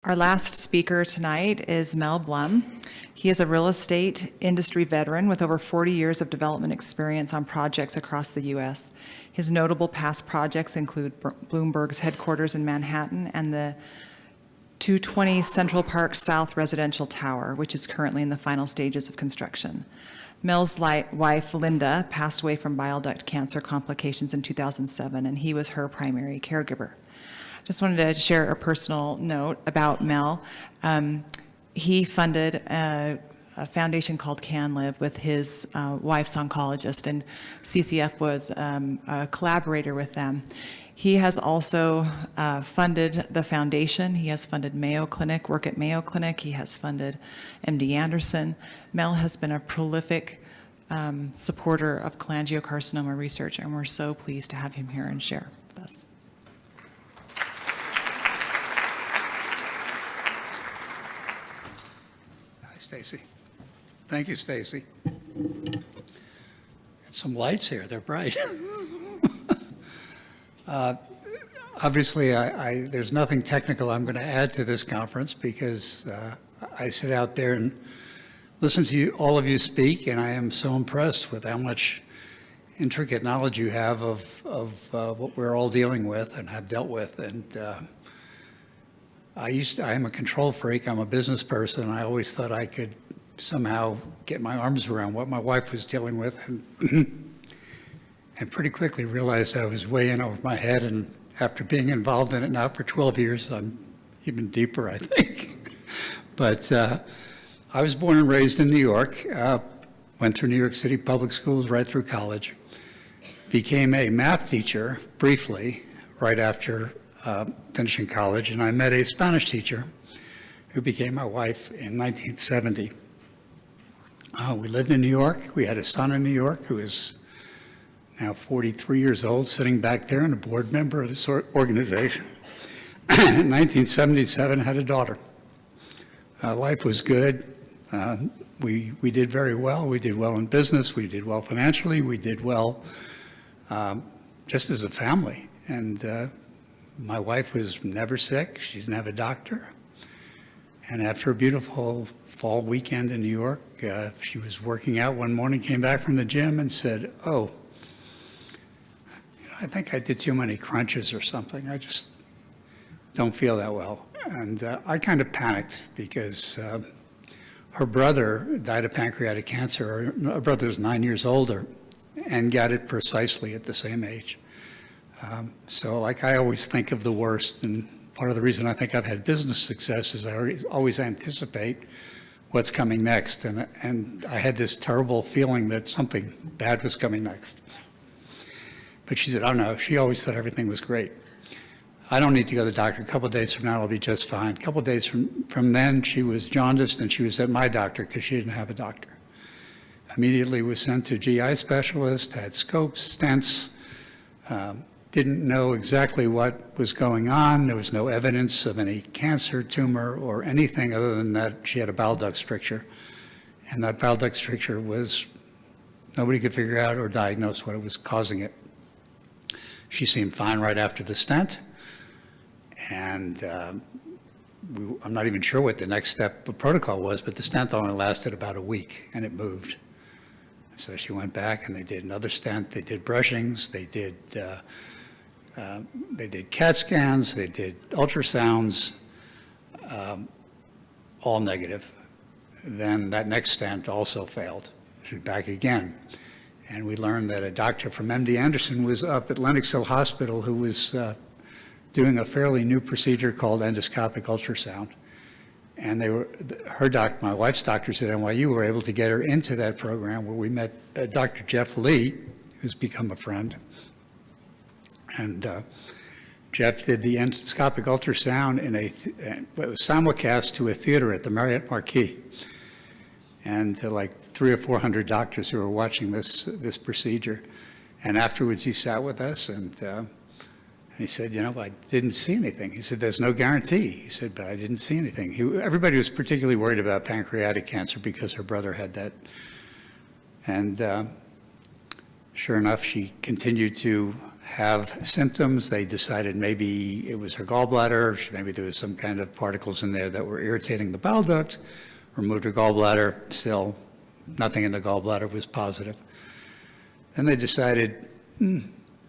Our last speaker tonight is Mel Blum. He is a real estate industry veteran with over 40 years of development experience on projects across the U.S. His notable past projects include Bloomberg's headquarters in Manhattan and the 220 Central Park South residential tower, which is currently in the final stages of construction. Mel's wife, Linda, passed away from bile duct cancer complications in 2007, and he was her primary caregiver. Just wanted to share a personal note about Mel. He funded a foundation called Can Live with his wife's oncologist, and CCF was a collaborator with them. He has also funded the foundation. He has funded Mayo Clinic, work at Mayo Clinic. He has funded MD Anderson. Mel has been a prolific supporter of cholangiocarcinoma research, and we're so pleased to have him here and share with us. Stacy. Thank you, Stacy. Got some lights here, they're bright. Obviously, there's nothing technical I'm going to add to this conference because I sit out there and listen to all of you speak, and I am so impressed with how much intricate knowledge you have of what we're all dealing with and have dealt with. And I am a control freak. I'm a business person. I always thought I could somehow get my arms around what my wife was dealing with, and pretty quickly realized I was way in over my head. And after being involved in it now for 12 years, I'm even deeper, I think. But I was born and raised in New York. Went through New York City public schools right through college. Became a math teacher briefly right after finishing college, and I met a Spanish teacher who became my wife in 1970. We lived in New York. We had a son in New York who is now 43 years old, sitting back there and a board member of this organization. In 1977, had a daughter. Life was good. We did very well. We did well in business. We did well financially. We did well just as a family. And my wife was never sick. She didn't have a doctor. And after a beautiful fall weekend in New York, she was working out one morning, came back from the gym and said, "Oh, I think I did too many crunches or something. I just don't feel that well." And I kind of panicked because her brother died of pancreatic cancer. Her brother was 9 years older and got it precisely at the same age. So like I always think of the worst, and part of the reason I think I've had business success is I always anticipate what's coming next, and I had this terrible feeling that something bad was coming next. But she said, "Oh no," she always thought everything was great. "I don't need to go to the doctor. A couple of days from now I'll be just fine." A couple of days from then she was jaundiced and she was at my doctor because she didn't have a doctor. Immediately was sent to a GI specialist, had scopes, stents, didn't know exactly what was going on. There was no evidence of any cancer, tumor, or anything other than that she had a bile duct stricture. And that bile duct stricture was, nobody could figure out or diagnose what was causing it. She seemed fine right after the stent. And I'm not even sure what the next step of protocol was, but the stent only lasted about a week and it moved. So she went back and they did another stent. They did brushings. They did CAT scans. They did ultrasounds, all negative. Then that next stent also failed. She was back again. And we learned that a doctor from MD Anderson was up at Lenox Hill Hospital who was doing a fairly new procedure called endoscopic ultrasound. And my wife's doctors at NYU were able to get her into that program where we met Dr. Jeff Lee, who's become a friend. And Jeff did the endoscopic ultrasound in it was simulcast to a theater at the Marriott Marquis. And to like 300 or 400 doctors who were watching this procedure. And afterwards he sat with us and he said, "You know, I didn't see anything." He said, "There's no guarantee." He said, "But I didn't see anything." Everybody was particularly worried about pancreatic cancer because her brother had that. And sure enough, she continued to have symptoms. They decided maybe it was her gallbladder, maybe there was some kind of particles in there that were irritating the bile duct, removed her gallbladder, still nothing in the gallbladder was positive. Then they decided,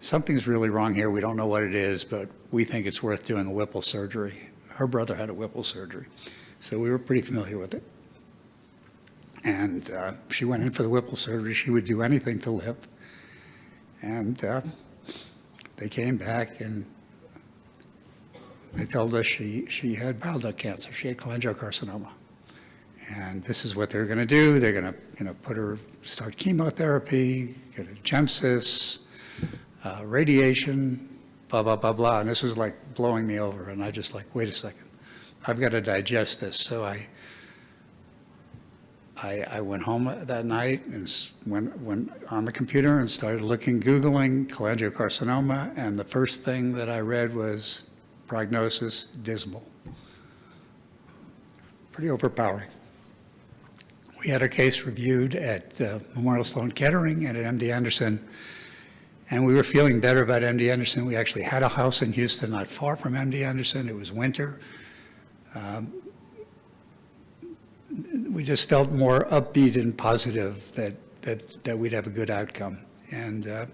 something's really wrong here, we don't know what it is, but we think it's worth doing a Whipple surgery. Her brother had a Whipple surgery, so we were pretty familiar with it. And she went in for the Whipple surgery. She would do anything to live. And they came back and they told us she had bile duct cancer. She had cholangiocarcinoma. And this is what they're going to do. They're going to put her, start chemotherapy, get a gemcis, radiation, blah, blah, blah, blah. And this was like blowing me over. And I just like, wait a second. I've got to digest this. So I went home that night and went on the computer and started Googling cholangiocarcinoma, and the first thing that I read was prognosis dismal. Pretty overpowering. We had our case reviewed at Memorial Sloan Kettering and at MD Anderson, and we were feeling better about MD Anderson. We actually had a house in Houston not far from MD Anderson. It was winter. We just felt more upbeat and positive that we'd have a good outcome. And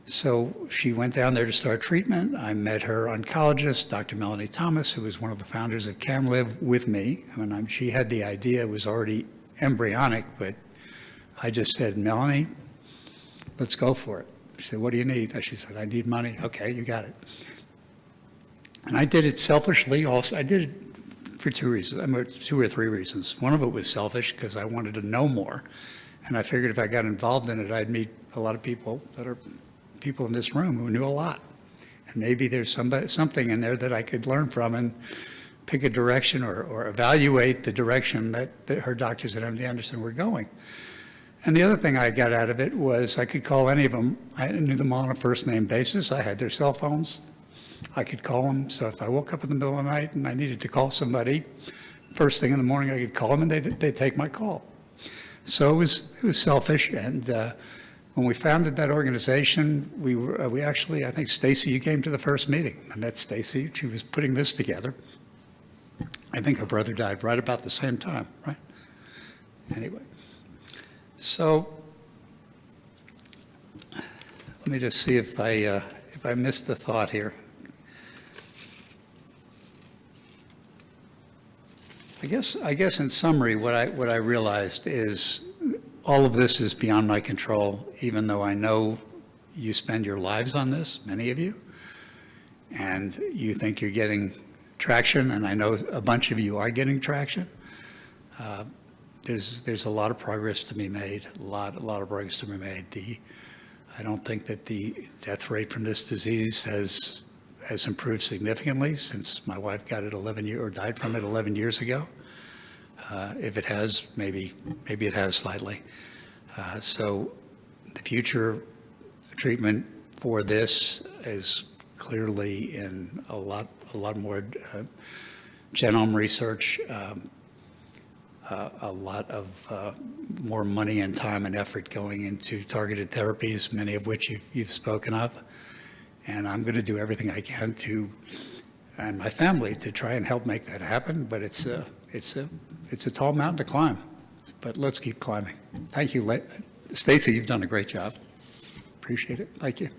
so she went down there to start treatment. I met her oncologist, Dr. Melanie Thomas, who was one of the founders of CamLive with me. I mean, she had the idea, it was already embryonic, but I just said, Melanie, let's go for it. She said, what do you need? She said, I need money. Okay, you got it. And I did it selfishly also. I did it for two reasons, 2 or 3 reasons. One of it was selfish because I wanted to know more. And I figured if I got involved in it, I'd meet a lot of people that are people in this room who knew a lot. And maybe there's something in there that I could learn from and pick a direction or evaluate the direction that her doctors at MD Anderson were going. And the other thing I got out of it was I could call any of them. I knew them on a first name basis. I had their cell phones. I could call them. So if I woke up in the middle of the night and I needed to call somebody, first thing in the morning I could call them and they'd take my call. So it was selfish. And when we founded that organization, we actually, I think Stacy, you came to the first meeting. I met Stacy. She was putting this together. I think her brother died right about the same time, right? Anyway, so let me just see if I missed the thought here. I guess in summary, what I realized is all of this is beyond my control, even though I know you spend your lives on this, many of you, and you think you're getting traction, and I know a bunch of you are getting traction. There's a lot of progress to be made, a lot of progress to be made. I don't think that the death rate from this disease has improved significantly since my wife got it 11 years or died from it 11 years ago. If it has, maybe it has slightly. So the future treatment for this is clearly in a lot more genome research, a lot of more money and time and effort going into targeted therapies, many of which you've spoken of. And I'm going to do everything I can and my family to try and help make that happen. But it's a tall mountain to climb. But let's keep climbing. Thank you, Stacy. You've done a great job. Appreciate it. Thank you.